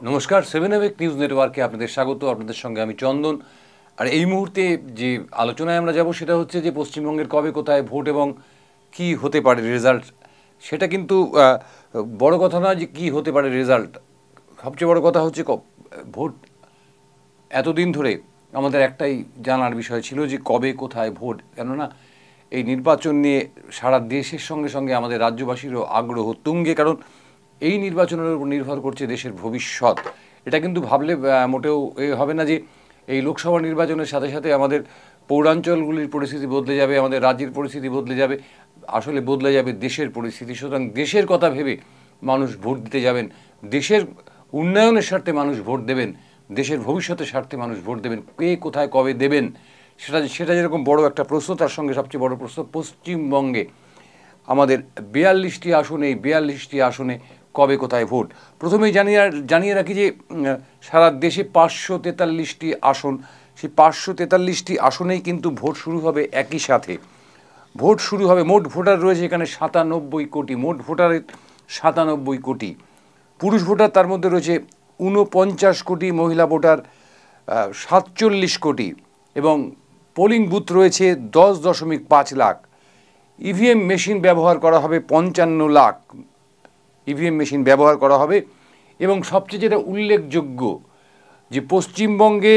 নমস্কার, 7 নিউজ নেটওয়ার্কে আপনাদের স্বাগত। আপনাদের সঙ্গে আমি চন্দন। আর এই মুহূর্তে যে আলোচনায় আমরা যাব সেটা হচ্ছে যে পশ্চিমবঙ্গের কবে কোথায় ভোট এবং কি হতে পারে রেজাল্ট। সেটা কিন্তু বড় কথা নয় যে কী হতে পারে রেজাল্ট। সবচেয়ে বড় কথা হচ্ছে ভোট। এতদিন ধরে আমাদের একটাই জানার বিষয় ছিল যে কবে কোথায় ভোট, কেননা এই নির্বাচন নিয়ে সারা দেশের সঙ্গে সঙ্গে আমাদের রাজ্যবাসীরও আগ্রহ তুঙ্গে, কারণ এই নির্বাচনের উপর নির্ভর করছে দেশের ভবিষ্যৎ। এটা কিন্তু ভাবলে মোটেও হবে না যে এই লোকসভা নির্বাচনের সাথে সাথে আমাদের পৌরাঞ্চলগুলির পরিস্থিতি বদলে যাবে, আমাদের রাজ্যের পরিস্থিতি বদলে যাবে, আসলে বদলে যাবে দেশের পরিস্থিতি। সুতরাং দেশের কথা ভেবে মানুষ ভোট দিতে যাবেন, দেশের উন্নয়নের স্বার্থে মানুষ ভোট দেবেন, দেশের ভবিষ্যতের স্বার্থে মানুষ ভোট দেবেন। কে কোথায় কবে দেবেন সেটা যেরকম বড় একটা প্রশ্ন, তার সঙ্গে সবচেয়ে বড় প্রশ্ন পশ্চিমবঙ্গে আমাদের 42টি আসনে, এই 42টি আসনে কবে কোথায় ভোট। প্রথমেই জানিয়ে রাখি যে সারা দেশে 543টি আসন, সেই 543টি আসনেই কিন্তু ভোট শুরু হবে একই সাথে। ভোট শুরু হবে, মোট ভোটার রয়েছে এখানে 97 কোটি, মোট ভোটারের 97 কোটি। পুরুষ ভোটার তার মধ্যে রয়েছে 49 কোটি, মহিলা ভোটার 47 কোটি এবং পোলিং বুথ রয়েছে 10.5 লাখ। ইভিএম মেশিন ব্যবহার করা হবে 55 লাখ ইভিএম মেশিন ব্যবহার করা হবে। এবং সবচেয়ে যেটা উল্লেখযোগ্য যে পশ্চিমবঙ্গে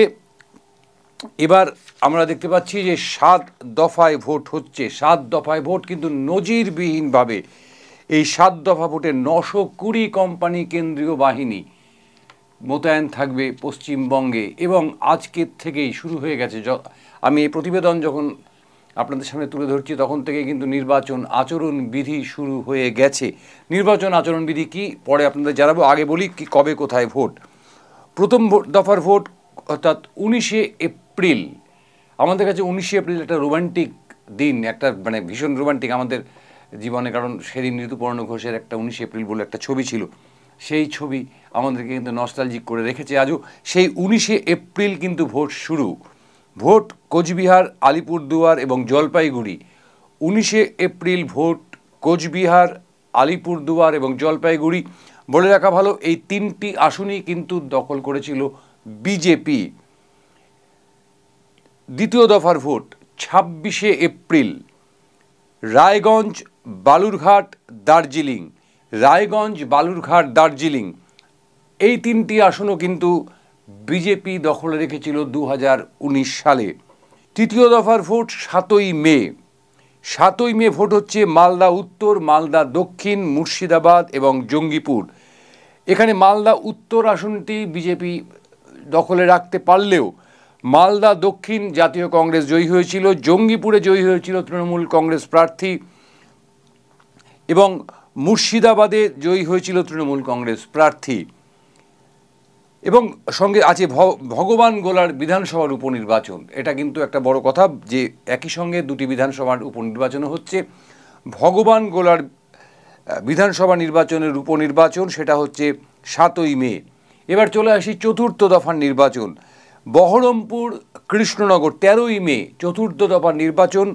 এবার আমরা দেখতে পাচ্ছি যে 7 দফায় ভোট হচ্ছে। 7 দফায় ভোট, কিন্তু নজিরবিহীনভাবে এই 7 দফা ভোটে 920 কোম্পানি কেন্দ্রীয় বাহিনী মোতায়েন থাকবে পশ্চিমবঙ্গে এবং আজকের থেকেই শুরু হয়ে গেছে। আমি এই প্রতিবেদন যখন আপনাদের সামনে তুলে ধরছি তখন থেকে কিন্তু নির্বাচন আচরণবিধি শুরু হয়ে গেছে। নির্বাচন আচরণবিধি কি পরে আপনাদের জানাবো, আগে বলি কি কবে কোথায় ভোট। প্রথম দফার ভোট অর্থাৎ 19শে এপ্রিল। আমাদের কাছে 19শে এপ্রিল একটা রোমান্টিক দিন, একটা মানে ভীষণ রোমান্টিক আমাদের জীবনে, কারণ সেদিন ঋতুপর্ণ ঘোষের একটা 19শে এপ্রিল বলে একটা ছবি ছিল। সেই ছবি আমাদেরকে কিন্তু নস্টালজিক করে রেখেছে আজও। সেই 19শে এপ্রিল কিন্তু ভোট শুরু। ভোট কোচবিহার, আলিপুরদুয়ার এবং জলপাইগুড়ি। 19শে এপ্রিল ভোট কোচবিহার, আলিপুরদুয়ার এবং জলপাইগুড়ি। বলে রাখা ভালো, এই 3টি আসনই কিন্তু দখল করেছিল বিজেপি। দ্বিতীয় দফার ভোট 26শে এপ্রিল রায়গঞ্জ, বালুরঘাট, দার্জিলিং। রায়গঞ্জ, বালুরঘাট, দার্জিলিং এই 3টি আসনও কিন্তু বিজেপি দখলে রেখেছিল 2019 সালে। তৃতীয় দফার ভোট 7ই মে। 7ই মে ভোট হচ্ছে মালদা উত্তর, মালদা দক্ষিণ, মুর্শিদাবাদ এবং জঙ্গিপুর। এখানে মালদা উত্তর আসনটি বিজেপি দখলে রাখতে পারলেও মালদা দক্ষিণ জাতীয় কংগ্রেস জয়ী হয়েছিল, জঙ্গিপুরে জয়ী হয়েছিল তৃণমূল কংগ্রেস প্রার্থী এবং মুর্শিদাবাদে জয়ী হয়েছিল তৃণমূল কংগ্রেস প্রার্থী। এবং সঙ্গে আছে ভগবান গোলার বিধানসভার উপনির্বাচন। এটা কিন্তু একটা বড় কথা যে একই সঙ্গে দুটি বিধানসভার উপনির্বাচনও হচ্ছে। ভগবান গোলার বিধানসভা নির্বাচনের উপনির্বাচন সেটা হচ্ছে 7ই মে। এবার চলে আসি চতুর্থ দফার নির্বাচন। বহরমপুর, কৃষ্ণনগর 13ই মে চতুর্থ দফার নির্বাচন।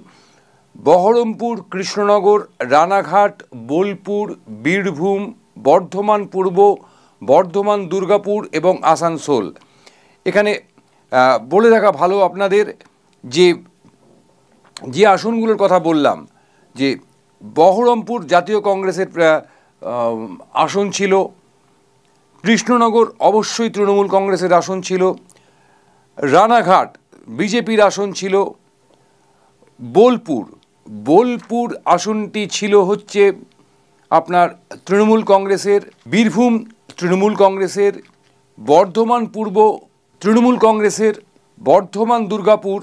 বহরমপুর, কৃষ্ণনগর, রানাঘাট, বোলপুর, বীরভূম, বর্ধমান পূর্ব, বর্ধমান, দুর্গাপুর এবং আসানসোল। এখানে বলে রাখা ভালো আপনাদের যে আসনগুলোর কথা বললাম, যে বহরমপুর জাতীয় কংগ্রেসের আসন ছিল, কৃষ্ণনগর অবশ্যই তৃণমূল কংগ্রেসের আসন ছিল, রানাঘাট বিজেপির আসন ছিল, বোলপুর আসনটি ছিল হচ্ছে আপনার তৃণমূল কংগ্রেসের, বীরভূম তৃণমূল কংগ্রেসের, বর্ধমান পূর্ব তৃণমূল কংগ্রেসের, বর্ধমান দুর্গাপুর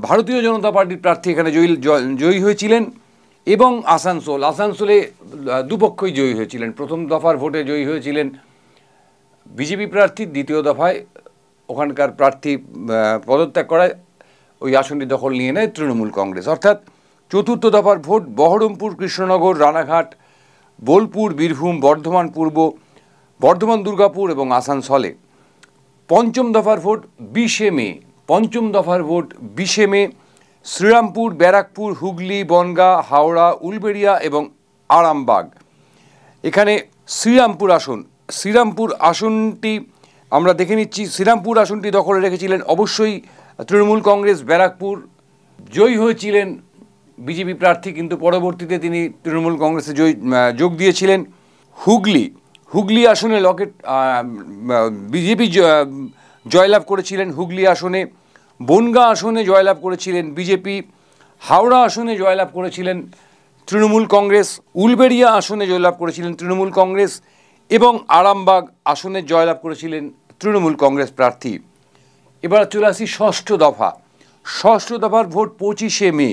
ভারতীয় জনতা পার্টির প্রার্থী এখানে জয়ী হয়েছিলেন এবং আসানসোলে দুপক্ষই জয়ী হয়েছিলেন। প্রথম দফার ভোটে জয়ী হয়েছিলেন বিজেপি প্রার্থী, দ্বিতীয় দফায় ওখানকার প্রার্থী পদত্যাগ করায় ওই আসনটি দখল নিয়ে নেয় তৃণমূল কংগ্রেস। অর্থাৎ চতুর্থ দফার ভোট বহরমপুর, কৃষ্ণনগর, রানাঘাট, বোলপুর, বীরভূম, বর্ধমান পূর্ব, বর্ধমান দুর্গাপুর এবং আসানসোলে। পঞ্চম দফার ভোট 20শে মে। পঞ্চম দফার ভোট 20শে মে শ্রীরামপুর, ব্যারাকপুর, হুগলি, বনগাঁ, হাওড়া, উলবেড়িয়া এবং আরামবাগ। এখানে শ্রীরামপুর আসন, শ্রীরামপুর আসনটি আমরা দেখে নিচ্ছি। শ্রীরামপুর আসনটি দখলে রেখেছিলেন অবশ্যই তৃণমূল কংগ্রেস। ব্যারাকপুর জয়ী হয়েছিলেন বিজেপি প্রার্থী, কিন্তু পরবর্তীতে তিনি তৃণমূল কংগ্রেসে যোগ দিয়েছিলেন। হুগলি আসনে বিজেপি জয়লাভ করেছিলেন হুগলি আসনে। বনগাঁ আসনে জয়লাভ করেছিলেন বিজেপি। হাওড়া আসনে জয়লাভ করেছিলেন তৃণমূল কংগ্রেস। উলবেড়িয়া আসনে জয়লাভ করেছিলেন তৃণমূল কংগ্রেস এবং আরামবাগ আসনে জয়লাভ করেছিলেন তৃণমূল কংগ্রেস প্রার্থী। এবার চলে আসি ষষ্ঠ দফার ভোট 25শে মে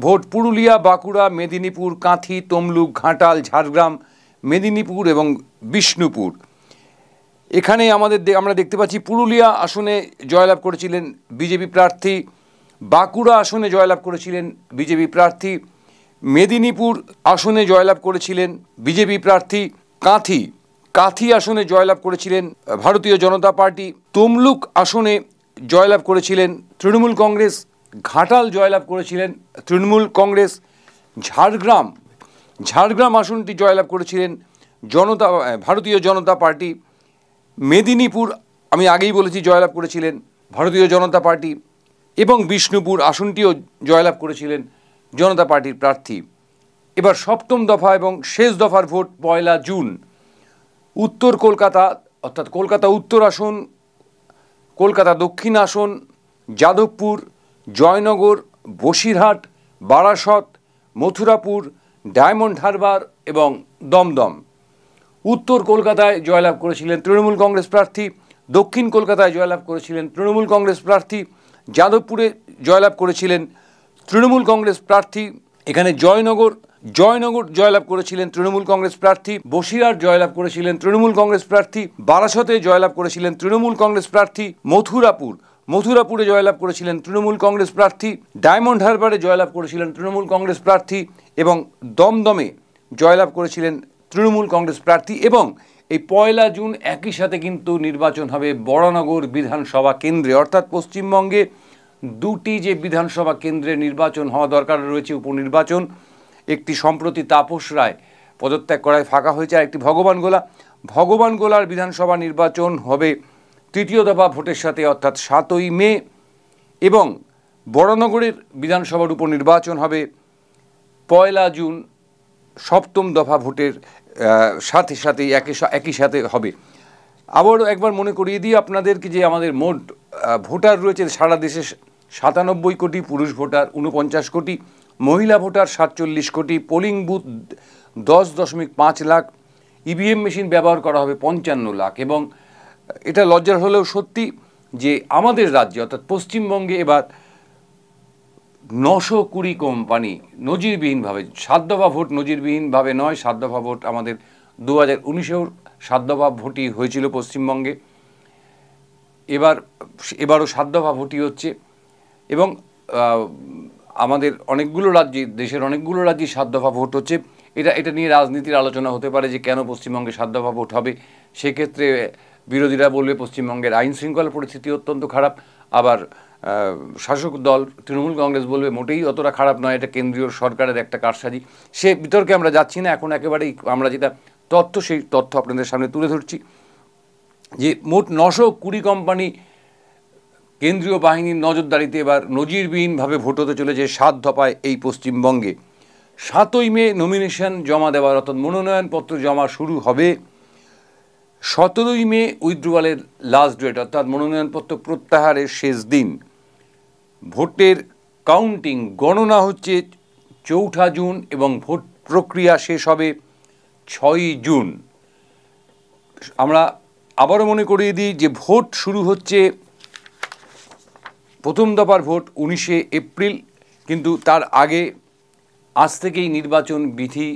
ভোট পুরুলিয়া, বাঁকুড়া, মেদিনীপুর, কাঁথি, তমলুক, ঘাটাল, ঝাড়গ্রাম, মেদিনীপুর এবং বিষ্ণুপুর। এখানে আমরা দেখতে পাচ্ছি পুরুলিয়া আসনে জয়লাভ করেছিলেন বিজেপি প্রার্থী, বাঁকুড়া আসনে জয়লাভ করেছিলেন বিজেপি প্রার্থী, মেদিনীপুর আসনে জয়লাভ করেছিলেন বিজেপি প্রার্থী, কাঁথি আসনে জয়লাভ করেছিলেন ভারতীয় জনতা পার্টি, তমলুক আসনে জয়লাভ করেছিলেন তৃণমূল কংগ্রেস, ঘাটাল জয়লাভ করেছিলেন তৃণমূল কংগ্রেস, ঝাড়গ্রাম আসনটি জয়লাভ করেছিলেন ভারতীয় জনতা পার্টি, মেদিনীপুর আমি আগেই বলেছি জয়লাভ করেছিলেন ভারতীয় জনতা পার্টি এবং বিষ্ণুপুর আসনটিও জয়লাভ করেছিলেন জনতা পার্টির প্রার্থী। এবার সপ্তম দফা এবং শেষ দফার ভোট 1 জুন। উত্তর কলকাতা অর্থাৎ কলকাতা উত্তর আসন, কলকাতা দক্ষিণ আসন, যাদবপুর, জয়নগর, বসিরহাট, বারাসত, মথুরাপুর, ডায়মন্ড হারবার এবং দমদম। উত্তর কলকাতায় জয়লাভ করেছিলেন তৃণমূল কংগ্রেস প্রার্থী, দক্ষিণ কলকাতায় জয়লাভ করেছিলেন তৃণমূল কংগ্রেস প্রার্থী, যাদবপুরে জয়লাভ করেছিলেন তৃণমূল কংগ্রেস প্রার্থী, এখানে জয়নগর জয়লাভ করেছিলেন তৃণমূল কংগ্রেস প্রার্থী, বসিরহাট জয়লাভ করেছিলেন তৃণমূল কংগ্রেস প্রার্থী, বারাসতে জয়লাভ করেছিলেন তৃণমূল কংগ্রেস প্রার্থী, মথুরাপুরে জয়লাভ করেছিলেন তৃণমূল কংগ্রেস প্রার্থী, ডায়মন্ড হারবারে জয়লাভ করেছিলেন তৃণমূল কংগ্রেস প্রার্থী এবং দমদমে জয়লাভ করেছিলেন তৃণমূল কংগ্রেস প্রার্থী। এবং এই 1 জুন একই সাথে কিন্তু নির্বাচন হবে বরানগর বিধানসভা কেন্দ্রে, অর্থাৎ পশ্চিমবঙ্গে 2টি যে বিধানসভা কেন্দ্রে নির্বাচন হওয়া দরকার রয়েছে উপনির্বাচন, একটি সম্প্রতি তাপস রায় পদত্যাগ করায় ফাঁকা হয়েছে, আর একটি ভগবানগোলার বিধানসভা নির্বাচন হবে তৃতীয় দফা ভোটের সাথে অর্থাৎ 7ই মে, এবং বরানগরের বিধানসভার উপনির্বাচন হবে 1 জুন সপ্তম দফা ভোটের সাথেই একই সাথে হবে। আবারও একবার মনে করিয়ে দিই আপনাদেরকে যে আমাদের মোট ভোটার রয়েছে সারা দেশে 97 কোটি, পুরুষ ভোটার 49 কোটি, মহিলা ভোটার 47 কোটি, polling booth 10.5 lakh, EVM machine ব্যবহার করা হবে 55 লাখ। এবং এটা লজ্জার হলেও সত্যি যে আমাদের রাজ্যে অর্থাৎ পশ্চিমবঙ্গে এবার 920 কোম্পানি নজিরবিহীনভাবে 7 দফা ভোট, নজিরবিহীনভাবে নয়, 7 দফা ভোট আমাদের 2019-এও 7 দফা ভোটই হয়েছিল পশ্চিমবঙ্গে, এবারও 7 দফা ভোটই হচ্ছে। এবং আমাদের দেশের অনেকগুলো রাজ্যে 7 দফা ভোট হচ্ছে। এটা নিয়ে রাজনীতির আলোচনা হতে পারে যে কেন পশ্চিমবঙ্গে 7 দফা ভোট হবে। সেক্ষেত্রে বিরোধীরা বলবে পশ্চিমবঙ্গের আইন শৃঙ্খলা পরিস্থিতি অত্যন্ত খারাপ, আবার শাসক দল তৃণমূল কংগ্রেস বলবে মোটেই অতটা খারাপ নয়, এটা কেন্দ্রীয় সরকারের একটা কারসাজি। সে বিতর্কে আমরা যাচ্ছি না, এখন একেবারেই আমরা যেটা সেই তথ্য আপনাদের সামনে তুলে ধরছি যে মোট 920 কোম্পানি কেন্দ্রীয় বাহিনীর নজরদারিতে এবার নজিরবিহীনভাবে ভোট হতে চলেছে 7 দফায় এই পশ্চিমবঙ্গে। 7ই মে নমিনেশন জমা দেওয়ার অর্থাৎ মনোনয়নপত্র জমা শুরু হবে। 17ই মে উইথড্রয়ালের লাস্ট ডেট অর্থাৎ মনোনয়নপত্র প্রত্যাহারের শেষ দিন। ভোটের কাউন্টিং গণনা হচ্ছে 4 জুন এবং ভোট প্রক্রিয়া শেষ হবে 6 জুন। আমরা আবারও মনে করিয়ে দিই যে ভোট শুরু হচ্ছে, প্রথম দফার ভোট 19শে এপ্রিল, কিন্তু তার আগে আজ থেকেই নির্বাচন বিধি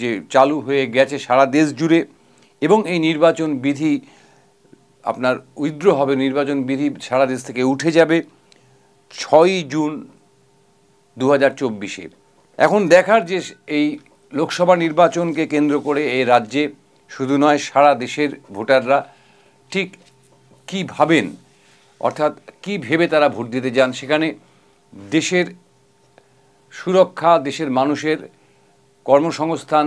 যে চালু হয়ে গেছে সারা দেশ জুড়ে, এবং এই নির্বাচন বিধি আপনার উইথড্র হবে, নির্বাচন বিধি সারা দেশ থেকে উঠে যাবে 6 জুন 2024-এ। এখন দেখার যে এই লোকসভা নির্বাচনকে কেন্দ্র করে এই রাজ্যে শুধু নয় সারা দেশের ভোটাররা ঠিক কী ভাবেন, অর্থাৎ কী ভেবে তারা ভোট দিতে যান। সেখানে দেশের সুরক্ষা, দেশের মানুষের কর্মসংস্থান,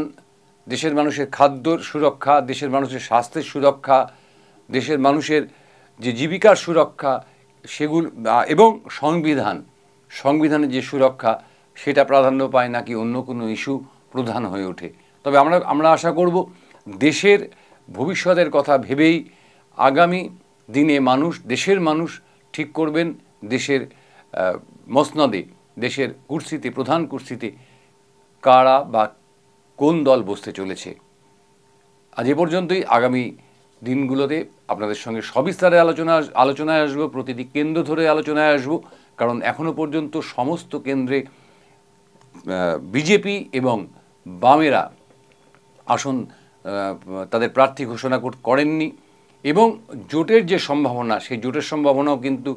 দেশের মানুষের খাদ্যর সুরক্ষা, দেশের মানুষের স্বাস্থ্যের সুরক্ষা, দেশের মানুষের যে জীবিকার সুরক্ষা সেগুলো এবং সংবিধানের যে সুরক্ষা সেটা প্রাধান্য পায় নাকি অন্য কোনো ইস্যু প্রধান হয়ে ওঠে। তবে আমরা আশা করব দেশের ভবিষ্যতের কথা ভেবেই আগামী দিনে দেশের মানুষ ঠিক করবেন দেশের মসনদে, দেশের কুর্সিতে, প্রধান কুর্সিতে কারা বা কোন দল বসতে চলেছে। আজ এ পর্যন্তই। আগামী দিনগুলোতে আপনাদের সঙ্গে সবিস্তারে আলোচনায় আসবো, প্রতিটি কেন্দ্র ধরে আলোচনায় আসবো, কারণ এখনো পর্যন্ত সমস্ত কেন্দ্রে বিজেপি এবং বামেরা আসন তাদের প্রার্থী ঘোষণা করেননি এবং জোটের যে সম্ভাবনা, সেই জোটের সম্ভাবনাও কিন্তু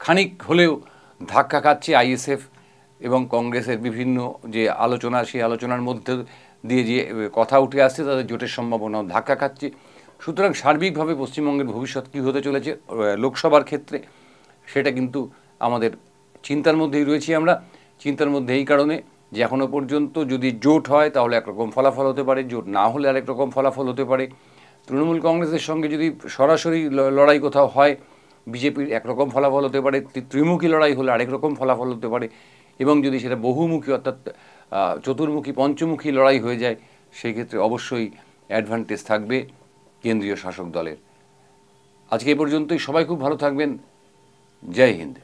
খানিক হলেও ধাক্কা খাচ্ছে। আইএসএফ এবং কংগ্রেসের বিভিন্ন যে আলোচনা, সেই আলোচনার মধ্যে দিয়ে যে কথা উঠে আসছে তাদের জোটের সম্ভাবনাও ধাক্কা খাচ্ছে। সুতরাং সার্বিকভাবে পশ্চিমবঙ্গের ভবিষ্যৎ কী হতে চলেছে লোকসভার ক্ষেত্রে সেটা কিন্তু আমাদের চিন্তার মধ্যেই রয়েছি। আমরা চিন্তার মধ্যে এই কারণে যে এখনও পর্যন্ত যদি জোট হয় তাহলে একরকম ফলাফল হতে পারে, জোট না হলে আরেক রকম ফলাফল হতে পারে। তৃণমূল কংগ্রেসের সঙ্গে যদি সরাসরি লড়াই কোথাও হয় বিজেপির একরকম ফলাফল হতে পারে, ত্রিমুখী লড়াই হলে আরেক রকম ফলাফল হতে পারে, এবং যদি সেটা বহুমুখী অর্থাৎ চতুর্মুখী পঞ্চমুখী লড়াই হয়ে যায় সেই ক্ষেত্রে অবশ্যই অ্যাডভান্টেজ থাকবে কেন্দ্রীয় শাসক দলের। আজকে এই পর্যন্তই। সবাই খুব ভালো থাকবেন। জয় হিন্দ।